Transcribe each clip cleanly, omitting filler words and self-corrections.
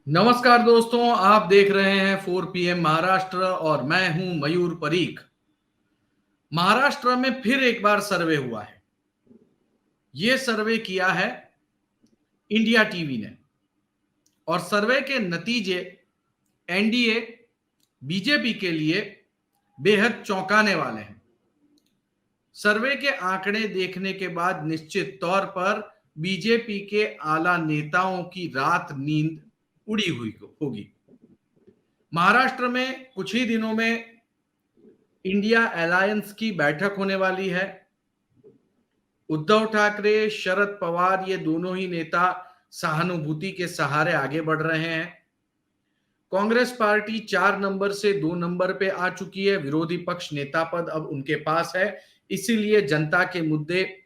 नमस्कार दोस्तों, आप देख रहे हैं 4 PM महाराष्ट्र और मैं हूं मयूर परीख। महाराष्ट्र में फिर एक बार सर्वे हुआ है। ये सर्वे किया है इंडिया टीवी ने और सर्वे के नतीजे एनडीए बीजेपी के लिए बेहद चौंकाने वाले हैं। सर्वे के आंकड़े देखने के बाद निश्चित तौर पर बीजेपी के आला नेताओं की रात नींद उड़ी हुई होगी। महाराष्ट्र में कुछ ही दिनों में इंडिया अलायंस की बैठक होने वाली है। उद्धव ठाकरे, शरद पवार, ये दोनों ही नेता सहानुभूति के सहारे आगे बढ़ रहे हैं। कांग्रेस पार्टी 4 नंबर से 2 नंबर पे आ चुकी है। विरोधी पक्ष नेता पद अब उनके पास है, इसीलिए जनता के मुद्दे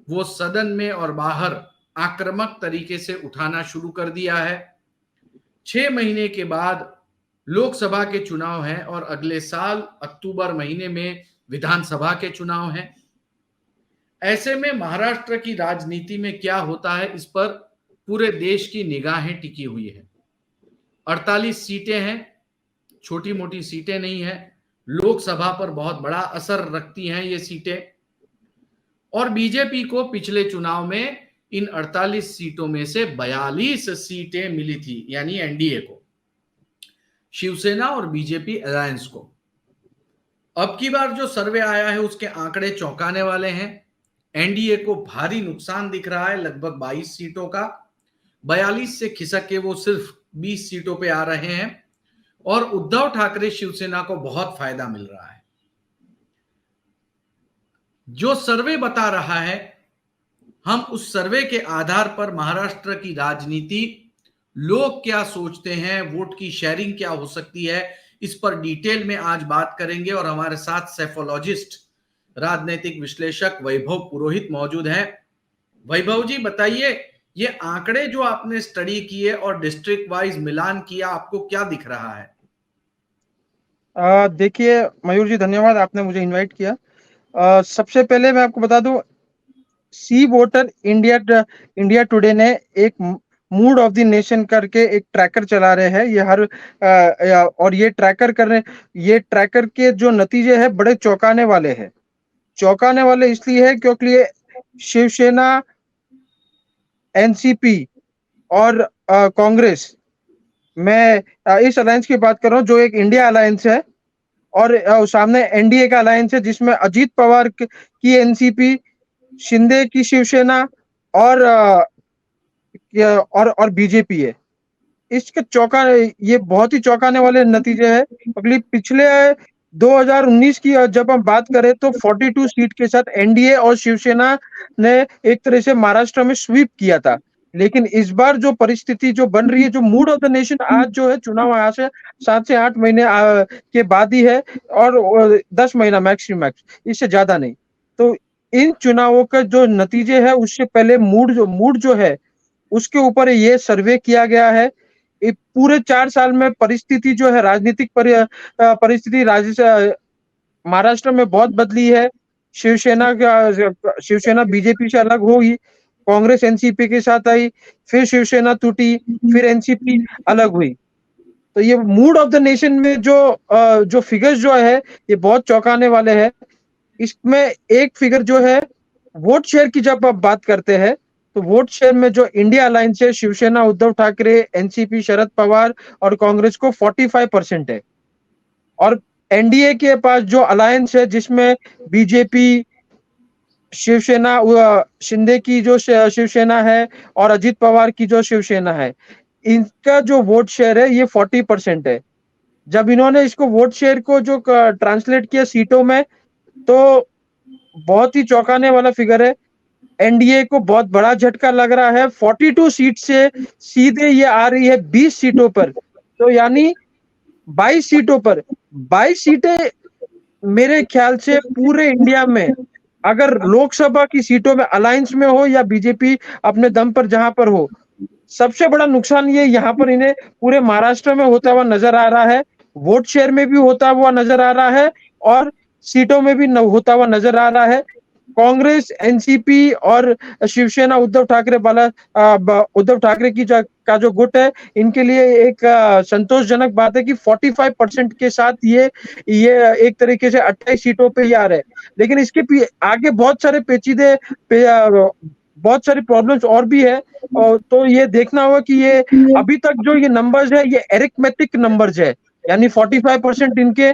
वो सदन में और बाहर आक्रामक तरीके से उठाना शुरू कर दिया है। 6 महीने के बाद लोकसभा के चुनाव हैं और अगले साल अक्टूबर महीने में विधानसभा के चुनाव हैं। ऐसे में महाराष्ट्र की राजनीति में क्या होता है, इस पर पूरे देश की निगाहें टिकी हुई है। 48 सीटें हैं, छोटी मोटी सीटें नहीं है। लोकसभा पर बहुत बड़ा असर रखती हैं ये सीटें। और बीजेपी को पिछले चुनाव में इन 48 सीटों में से 42 सीटें मिली थी, यानी एनडीए को, शिवसेना और बीजेपी अलायंस को। अब की बार जो सर्वे आया है उसके आंकड़े चौंकाने वाले हैं। एनडीए को भारी नुकसान दिख रहा है, लगभग 22 सीटों का। 42 से खिसक के वो सिर्फ 20 सीटों पे आ रहे हैं और उद्धव ठाकरे शिवसेना को बहुत फायदा मिल रहा है। जो सर्वे बता रहा है, हम उस सर्वे के आधार पर महाराष्ट्र की राजनीति, लोग क्या सोचते हैं, वोट की शेयरिंग क्या हो सकती है, इस पर डिटेल में आज बात करेंगे। और हमारे साथ सेफोलॉजिस्ट, राजनीतिक विश्लेषक वैभव पुरोहित मौजूद हैं। वैभव जी बताइए, ये आंकड़े जो आपने स्टडी किए और डिस्ट्रिक्ट वाइज मिलान किया, आपको क्या दिख रहा है? देखिए मयूर जी, धन्यवाद आपने मुझे इनवाइट किया। सबसे पहले मैं आपको बता दूं, सी वोटर इंडिया टुडे ने एक मूड ऑफ द नेशन करके एक ट्रैकर चला रहे हैं। ये हर और ये ट्रैकर के जो नतीजे हैं बड़े चौंकाने वाले हैं। चौंकाने वाले इसलिए है क्योंकि ये शिवसेना, एनसीपी और कांग्रेस, मैं इस अलायंस की बात कर रहा हूँ जो एक इंडिया अलायंस है, और सामने एनडीए का अलायंस है जिसमें अजीत पवार की एनसीपी, शिंदे की शिवसेना और बीजेपी है। इसके ये बहुत ही चौंकाने वाले नतीजे हैं। अगली पिछले 2019 की जब हम बात करें तो 42 सीट के साथ एनडीए और शिवसेना ने एक तरह से महाराष्ट्र में स्वीप किया था। लेकिन इस बार जो परिस्थिति जो बन रही है, जो मूड ऑफ द नेशन आज जो है, चुनाव आज से 7 से 8 महीने के बाद ही है, और 10 महीना मैक्स, इससे ज्यादा नहीं। तो इन चुनावों का जो नतीजे है उससे पहले मूड जो है उसके ऊपर ये सर्वे किया गया है। पूरे 4 साल में परिस्थिति जो है, राजनीतिक परिस्थिति महाराष्ट्र में बहुत बदली है। शिवसेना बीजेपी से अलग होगी, कांग्रेस एनसीपी के साथ आई, फिर शिवसेना टूटी, फिर एनसीपी अलग हुई। तो ये मूड ऑफ द नेशन में जो फिगर्स जो है ये बहुत चौंकाने वाले हैं। इसमें एक फिगर जो है वोट शेयर की, जब आप बात करते हैं तो वोट शेयर में जो इंडिया अलायंस है, शिवसेना उद्धव ठाकरे, एनसीपी शरद पवार और कांग्रेस को 45% है। और एनडीए के पास जो अलायंस है जिसमें बीजेपी, शिवसेना, शिंदे की जो शिवसेना है और अजीत पवार की जो शिवसेना है, इनका जो वोट शेयर है ये 40% है। जब इन्होंने इसको वोट शेयर को जो ट्रांसलेट किया सीटों में, तो बहुत ही चौंकाने वाला फिगर है। एनडीए को बहुत बड़ा झटका लग रहा है। 42 सीट से सीधे ये आ रही है 20 सीटों पर, तो यानी 22 सीटों पर। 22 सीटें मेरे ख्याल से पूरे इंडिया में, अगर लोकसभा की सीटों में अलायंस में हो या बीजेपी अपने दम पर जहां पर हो, सबसे बड़ा नुकसान ये यहाँ पर इन्हें पूरे महाराष्ट्र में होता हुआ नजर आ रहा है। वोट शेयर में भी होता हुआ नजर आ रहा है और सीटों में भी होता हुआ नजर आ रहा है। कांग्रेस, एनसीपी और शिवसेना उद्धव ठाकरे वाला उद्धव ठाकरे की का जो गुट है, इनके लिए एक संतोषजनक बात है कि 45% के साथ ये एक तरीके से 28 सीटों पे ये आ रहे हैं। लेकिन इसके आगे बहुत सारे बहुत सारी प्रॉब्लम्स और भी है, और तो ये देखना होगा कि ये अभी तक जो ये नंबर्स है ये एरिथमेटिक नंबर्स है, यानी 45% इनके,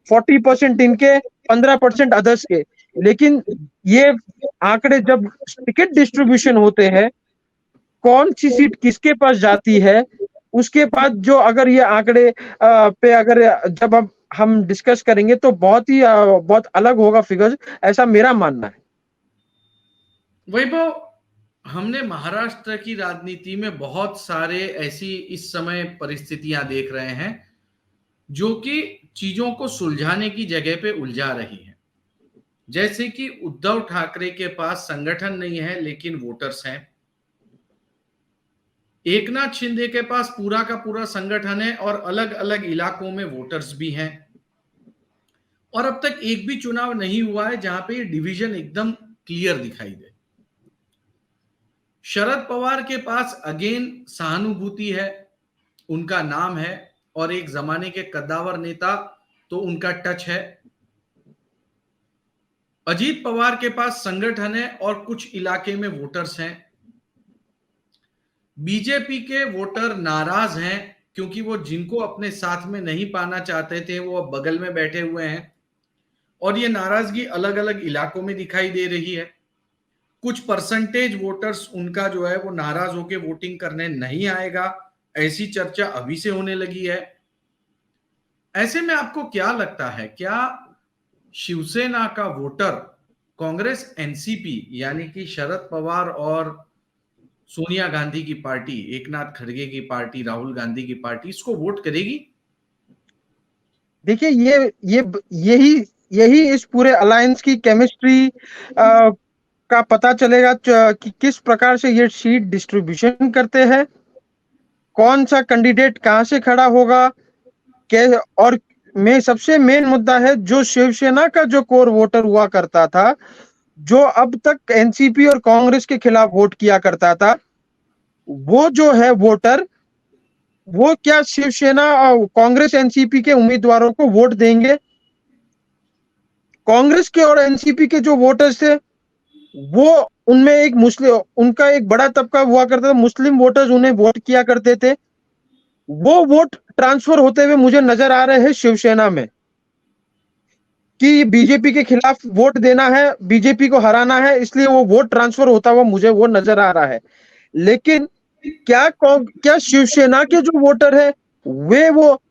40% इनके, 15% अदर्स के। लेकिन ये आंकड़े जब टिकट डिस्ट्रीब्यूशन होते हैं, कौन सी सीट किसके पास जाती है, उसके बाद जो अगर ये आंकड़े पे अगर जब हम डिस्कस करेंगे तो बहुत अलग होगा फिगर्स, ऐसा मेरा मानना है। वैभव, हमने महाराष्ट्र की राजनीति में बहुत सारे ऐसी इस समय परिस्थितियां देख रहे हैं जो कि चीजों को सुलझाने की जगह पे उलझा रही हैं। जैसे कि उद्धव ठाकरे के पास संगठन नहीं है लेकिन वोटर्स हैं। एकनाथ शिंदे के पास पूरा का पूरा संगठन है और अलग अलग इलाकों में वोटर्स भी हैं। और अब तक एक भी चुनाव नहीं हुआ है जहां पे ये डिवीजन एकदम क्लियर दिखाई दे। शरद पवार के पास अगेन सहानुभूति है, उनका नाम है, और एक जमाने के कद्दावर नेता तो उनका टच है। अजीत पवार के पास संगठन है और कुछ इलाके में वोटर्स हैं। बीजेपी के वोटर नाराज हैं क्योंकि वो जिनको अपने साथ में नहीं पाना चाहते थे वो अब बगल में बैठे हुए हैं, और ये नाराजगी अलग अलग इलाकों में दिखाई दे रही है। कुछ परसेंटेज वोटर्स उनका जो है वो नाराज होकर वोटिंग करने नहीं आएगा, ऐसी चर्चा अभी से होने लगी है। ऐसे में आपको क्या लगता है, क्या शिवसेना का वोटर कांग्रेस एनसीपी यानी कि शरद पवार और सोनिया गांधी की पार्टी, एकनाथ खड़गे की पार्टी, राहुल गांधी की पार्टी इसको वोट करेगी? देखिए, यही यही इस पूरे अलायंस की केमिस्ट्री का पता चलेगा कि किस प्रकार से ये सीट डिस्ट्रीब्यूशन करते हैं, कौन सा कैंडिडेट कहां से खड़ा होगा, और में सबसे मेन मुद्दा है जो शिवसेना का जो कोर वोटर हुआ करता था, जो अब तक एनसीपी और कांग्रेस के खिलाफ वोट किया करता था, वो जो है वोटर, वो क्या शिवसेना और कांग्रेस एनसीपी के उम्मीदवारों को वोट देंगे? कांग्रेस के और एनसीपी के जो वोटर्स थे, वो उनमें एक मुस्लिम, उनका एक बड़ा तबका हुआ करता था, मुस्लिम वोटर्स उन्हें वोट किया करते थे। वो वोट ट्रांसफर होते हुए मुझे नजर आ रहे हैं शिवसेना में, कि बीजेपी के खिलाफ वोट देना है, बीजेपी को हराना है, इसलिए वो वोट ट्रांसफर होता हुआ मुझे वो नजर आ रहा है। लेकिन क्या शिवसेना के जो वोटर है वो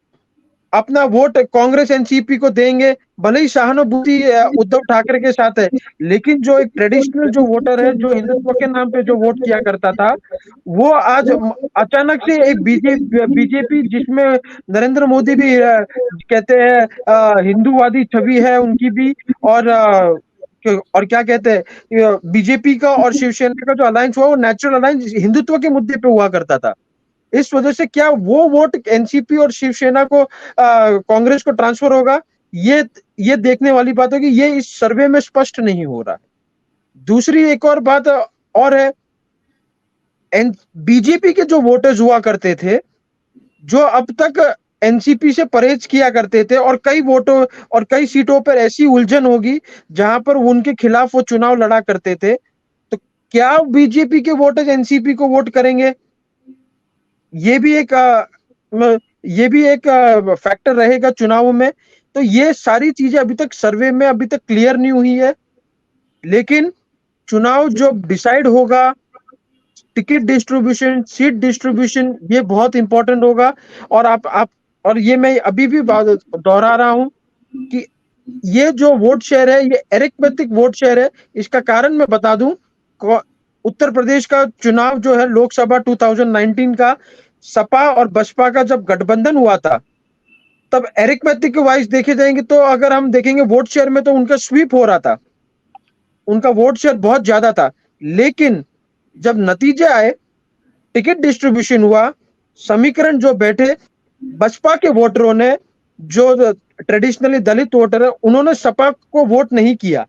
अपना वोट कांग्रेस एनसीपी को देंगे? भले ही सहानुभूति उद्धव ठाकरे के साथ है, लेकिन जो एक ट्रेडिशनल जो वोटर है, जो हिंदुत्व के नाम पे जो वोट किया करता था, वो आज अचानक से एक बीजेपी जिसमें नरेंद्र मोदी भी कहते हैं हिंदूवादी छवि है उनकी भी, और क्या कहते हैं, बीजेपी का और शिवसेना का जो अलायंस हुआ वो नेचुरल अलायंस हिंदुत्व के मुद्दे पे हुआ करता था। इस वजह से क्या वो वोट एनसीपी और शिवसेना को कांग्रेस को ट्रांसफर होगा? ये देखने वाली बात है कि ये इस सर्वे में स्पष्ट नहीं हो रहा। दूसरी एक और बात और है, बीजेपी के जो वोटर्स हुआ करते थे, जो अब तक एनसीपी से परहेज किया करते थे, और कई वोटों और कई सीटों पर ऐसी उलझन होगी जहां पर उनके खिलाफ वो चुनाव लड़ा करते थे, तो क्या बीजेपी के वोटर्स एनसीपी को वोट करेंगे? ये भी एक फैक्टर रहेगा चुनावों में। तो ये सारी चीजें अभी तक सर्वे में अभी तक क्लियर नहीं हुई है, लेकिन चुनाव जो डिसाइड होगा, टिकट डिस्ट्रीब्यूशन, सीट डिस्ट्रीब्यूशन, ये बहुत इंपॉर्टेंट होगा। और और ये मैं अभी भी दोहरा रहा हूं कि ये जो वोट शेयर है ये एरिथमेटिक वोट शेयर है। इसका कारण मैं बता दूं, उत्तर प्रदेश का चुनाव जो है लोकसभा 2019 का, सपा और बसपा का जब गठबंधन हुआ था, तब एरिथमेटिक वाइज देखे जाएंगे तो अगर हम देखेंगे वोट शेयर में तो उनका स्वीप हो रहा था, उनका वोट शेयर बहुत ज्यादा था। लेकिन जब नतीजे आए, टिकट डिस्ट्रीब्यूशन हुआ, समीकरण जो बैठे, बसपा के वोटरों ने, जो ट्रेडिशनली दलित वोटर है, उन्होंने सपा को वोट नहीं किया।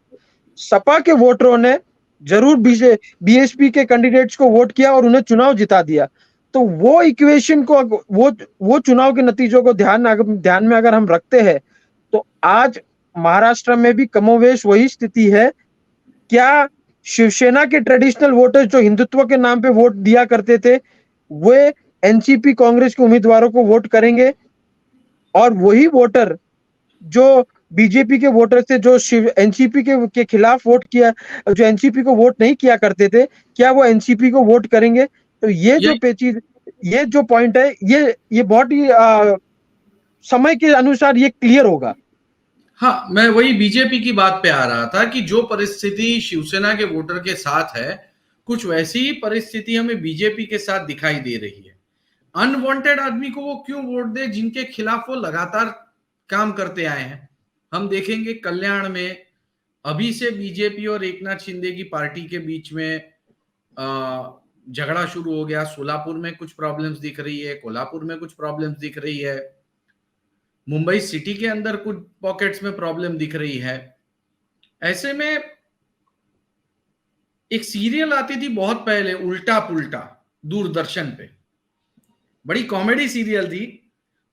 सपा के वोटरों ने जरूर बीएसपी के कैंडिडेट्स को वोट किया और उन्हें चुनाव जिता दिया। तो वो इक्वेशन को, वो चुनाव के नतीजों को ध्यान में अगर हम रखते हैं, तो आज महाराष्ट्र में भी कमोवेश वही स्थिति है। क्या शिवसेना के ट्रेडिशनल वोटर्स जो हिंदुत्व के नाम पे वोट दिया करते थे, वे एनसीपी कांग्रेस के उम्मीदवारों को वोट करेंगे? और वही वोटर जो बीजेपी के वोटर थे, जो एनसीपी के खिलाफ वोट किया, जो एनसीपी को वोट नहीं किया करते थे, क्या वो एनसीपी को वोट करेंगे? तो ये जो पेचीद, ये जो पॉइंट है, ये बहुत ही समय के अनुसार ये क्लियर होगा। हाँ, मैं वही बीजेपी की बात पे आ रहा था कि जो परिस्थिति शिवसेना के वोटर के साथ है, कुछ वैसी ही परिस्थिति हमें बीजेपी के साथ दिखाई दे रही है। अनवांटेड आदमी को वो क्यों वोट दे जिनके खिलाफ वो लगातार काम करते आए हैं। हम देखेंगे कल्याण में अभी से बीजेपी और एकनाथ शिंदे की पार्टी के बीच में झगड़ा शुरू हो गया। सोलापुर में कुछ प्रॉब्लम्स दिख रही है, कोल्हापुर में कुछ प्रॉब्लम्स दिख रही है, मुंबई सिटी के अंदर कुछ पॉकेट्स में प्रॉब्लम दिख रही है। ऐसे में एक सीरियल आती थी बहुत पहले, उल्टा पुल्टा, दूरदर्शन पे, बड़ी कॉमेडी सीरियल थी,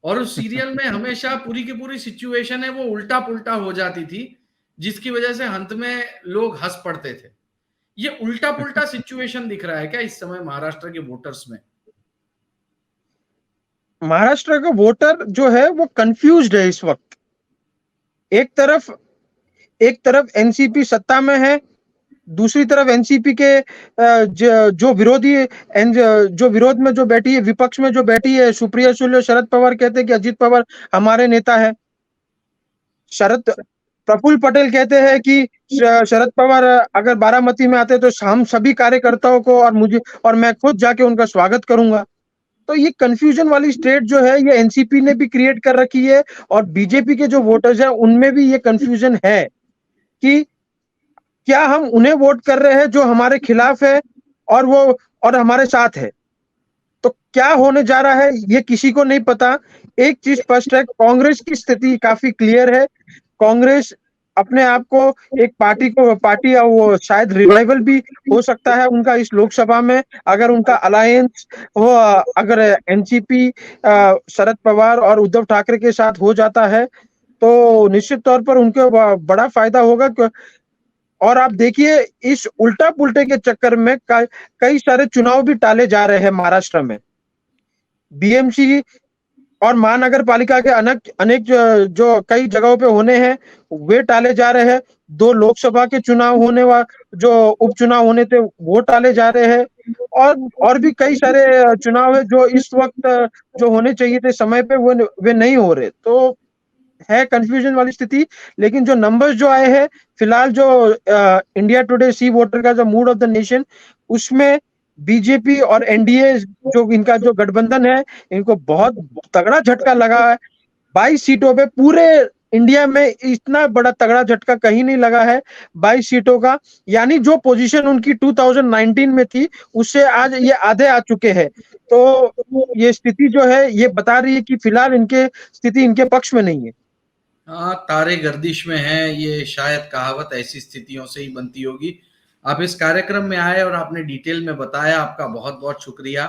और उस सीरियल में हमेशा पूरी की पूरी सिचुएशन है वो उल्टा पुल्टा हो जाती थी, जिसकी वजह से अंत में लोग हंस पड़ते थे। ये उल्टा पुल्टा सिचुएशन दिख रहा है क्या इस समय महाराष्ट्र के वोटर्स में? महाराष्ट्र का वोटर जो है वो कंफ्यूज्ड है इस वक्त। एक तरफ एनसीपी सत्ता में है, दूसरी तरफ एनसीपी के जो विरोध में जो बैठी है, विपक्ष में जो बैठी है, सुप्रिया सुले, शरद पवार कहते हैं कि अजित पवार हमारे नेता है। प्रफुल्ल पटेल कहते हैं कि शरद पवार अगर बारामती में आते तो हम सभी कार्यकर्ताओं को और मैं खुद जाके उनका स्वागत करूंगा। तो ये कंफ्यूजन वाली स्टेट जो है, ये एनसीपी ने भी क्रिएट कर रखी है, और बीजेपी के जो वोटर्स हैं उनमें भी ये कंफ्यूजन है कि क्या हम उन्हें वोट कर रहे हैं जो हमारे खिलाफ है और हमारे साथ है। तो क्या होने जा रहा है ये किसी को नहीं पता। एक चीज स्पष्ट है, कांग्रेस की स्थिति काफी क्लियर है। कांग्रेस अपने आप को एक पार्टी वो शायद रिवाइवल भी हो सकता है उनका इस लोकसभा में, अगर उनका अलायंस हो, अगर एनसीपी शरद पवार और उद्धव ठाकरे के साथ हो जाता है तो निश्चित तौर पर उनके बड़ा फायदा होगा। और आप देखिए, इस उल्टा पुल्टे के चक्कर में कई सारे चुनाव भी टाले जा रहे हैं महाराष्ट्र में। बीएमसी और महानगर पालिका के अनेक जो कई जगहों पे होने हैं वे टाले जा रहे हैं। 2 लोकसभा के चुनाव जो उपचुनाव होने थे वो टाले जा रहे हैं, और भी कई सारे चुनाव है जो इस वक्त जो होने चाहिए थे समय पे वे नहीं हो रहे। तो है कंफ्यूजन वाली स्थिति। लेकिन जो नंबर्स जो आए हैं फिलहाल, जो इंडिया टुडे सी वोटर का जो मूड ऑफ द नेशन, उसमें बीजेपी और एनडीए जो इनका जो गठबंधन है, इनको बहुत तगड़ा झटका लगा है। 22 सीटों पे, पूरे इंडिया में इतना बड़ा तगड़ा झटका कहीं नहीं लगा है 22 सीटों का। यानी जो पोजीशन उनकी 2019 में थी उससे आज ये आधे आ चुके हैं। तो ये स्थिति जो है ये बता रही है कि फिलहाल इनके स्थिति इनके पक्ष में नहीं है। हाँ, तारे गर्दिश में हैं, ये शायद कहावत ऐसी स्थितियों से ही बनती होगी। आप इस कार्यक्रम में आए और आपने डिटेल में बताया, आपका बहुत बहुत शुक्रिया।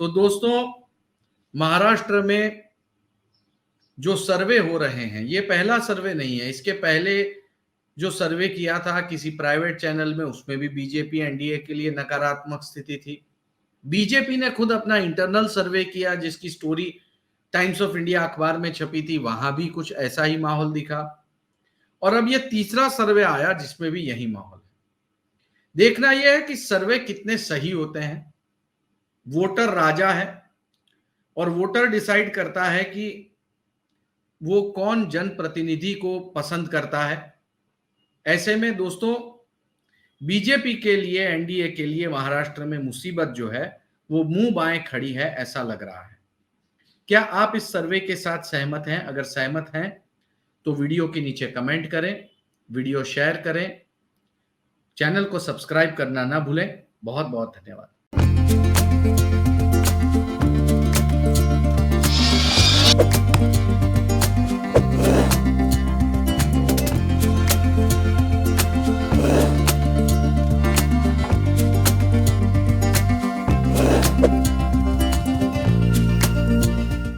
तो दोस्तों, महाराष्ट्र में जो सर्वे हो रहे हैं, ये पहला सर्वे नहीं है। इसके पहले जो सर्वे किया था किसी प्राइवेट चैनल में, उसमें भी बीजेपी एनडीए के लिए नकारात्मक स्थिति थी। बीजेपी ने खुद अपना इंटरनल सर्वे किया जिसकी स्टोरी टाइम्स ऑफ इंडिया अखबार में छपी थी, वहां भी कुछ ऐसा ही माहौल दिखा। और अब ये तीसरा सर्वे आया जिसमें भी यही माहौल है। देखना यह है कि सर्वे कितने सही होते हैं। वोटर राजा है और वोटर डिसाइड करता है कि वो कौन जनप्रतिनिधि को पसंद करता है। ऐसे में दोस्तों, बीजेपी के लिए, एनडीए के लिए महाराष्ट्र में मुसीबत जो है वो मुंह बाएं खड़ी है, ऐसा लग रहा है। क्या आप इस सर्वे के साथ सहमत हैं? अगर सहमत हैं तो वीडियो के नीचे कमेंट करें, वीडियो शेयर करें, चैनल को सब्सक्राइब करना ना भूलें। बहुत बहुत धन्यवाद।